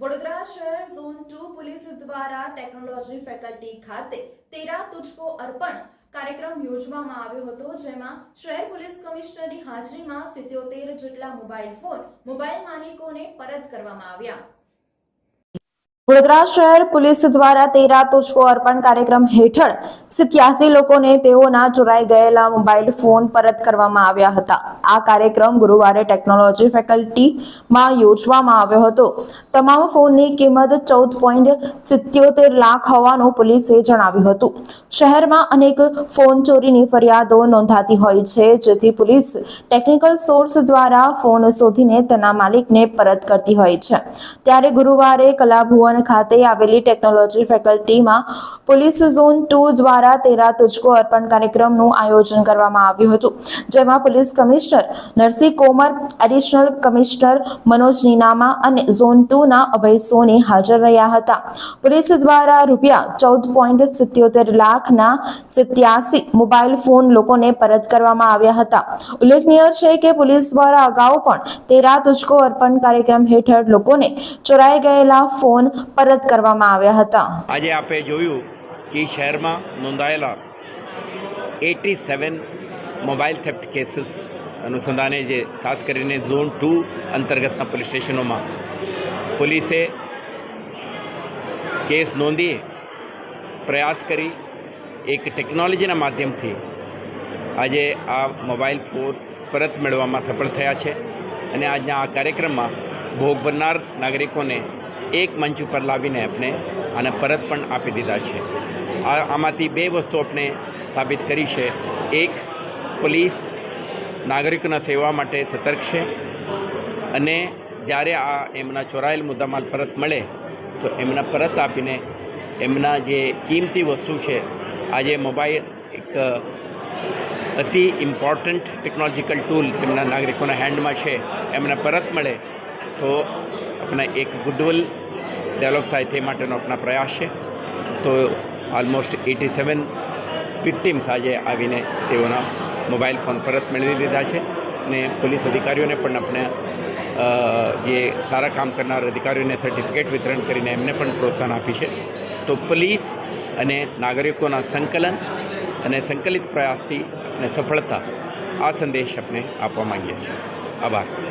વડોદરા શહેર zone 2 police દ્વારા technology faculty ખાતે તેરા તુજકો અર્પણ કાર્યક્રમ યોજવામાં આવ્યો હતો, જેમાં શહેર પોલીસ કમિશનરની હાજરીમાં 77 જેટલા મોબાઈલ માલિકોને પરત કરવામાં આવ્યા। વડોદરા શહેર પોલીસ દ્વારા તેરા તુજકો અર્પણ કાર્યક્રમ હેઠળ 87 લોકોને તેઓના ચોરાઈ ગયેલા મોબાઈલ ફોન પરત કરવામાં આવ્યા હતા। આ કાર્યક્રમ ગુરુવારે ટેકનોલોજી ફેકલ્ટીમાં યોજવામાં આવ્યો હતો। તમામ ફોનની કિંમત 14.77 લાખ હોવાનું પોલીસે જણાવ્યું હતું। શહેરમાં અનેક ફોન ચોરીની ફરિયાદો નોંધાતી હોય છે, જેથી પોલીસ ટેકનિકલ સોર્સ દ્વારા ફોન શોધીને તેના માલિકને પરત કરતી હોય છે। ત્યારે ગુરુવારે કલાભુવન ખાતે આવેલી ટેકનોલોજી ફેકલ્ટીમાં પોલીસ ઝોન 2 દ્વારા તેરા તુજકો અર્પણ કાર્યક્રમનું આયોજન કરવામાં આવ્યું હતું, જેમાં police commissioner Narsinh Komar, additional commissioner Manoj Ninama અને ઝોન 2 ના અભય સોની હાજર રહ્યા હતા। પોલીસ દ્વારા રૂપિયા 14.77 લાખના 87 મોબાઈલ ફોન લોકોને પરત કરવામાં આવ્યા હતા। ઉલ્લેખનીય છે કે પોલીસ દ્વારા અગાઉ પણ તેરા તુજકો અર્પણ કાર્યક્રમ હેઠળ લોકોને ચોરાઈ ગયેલા ફોન પરત કરવામાં આવ્યા હતા। આજે આપે જોયું કે શહેરમાં નોંધાયેલા 87 મોબાઈલ થેફ્ટ કેસીસ અનુસંધાને જે ખાસ કરીને ઝોન 2 અંતર્ગતના પોલીસ સ્ટેશનોમાં પોલીસે કેસ નોંધી પ્રયાસ કરી એક ટેકનોલોજીના માધ્યમથી આજે આ મોબાઈલ ફોન પરત મેળવવામાં સફળ થયા છે અને આજના આ કાર્યક્રમમાં ભોગ બનનાર નાગરિકોને એક મંચ ઉપર લાવીને આપણે આને પરત પણ આપી દીધા છે। આમાંથી બે વસ્તુ આપણે સાબિત કરી છે। એક, પોલીસ નાગરિકોના સેવા માટે સતર્ક છે અને જ્યારે આ એમના ચોરાયેલ મુદ્દામાલ પરત મળે તો એમના પરત આપીને એમના જે કિંમતી વસ્તુ છે, આજે મોબાઈલ એક અતિ ઇમ્પોર્ટન્ટ ટેકનોલોજીકલ ટૂલ જેમના નાગરિકોના હેન્ડમાં છે, એમને પરત મળે તો अपना एक गुडविल डेवलप थाय ते माटेनो अपना प्रयास है। तो ऑलमोस्ट 87 विक्टिम्स आज आवीने तेओना मोबाइल फोन परत मेळवी लीधा छे ने पोलीस अधिकारीओने पण अपने जे सारा काम करनार अधिकारीओने सर्टिफिकेट वितरण करीने एमने पण प्रोत्साहन आपी छे। तो पोलीस अने नागरिकोना संकलन अने संकलित प्रयासथी अपने सफलता आ संदेश अपने आपवा मांगीए छीए। आभार।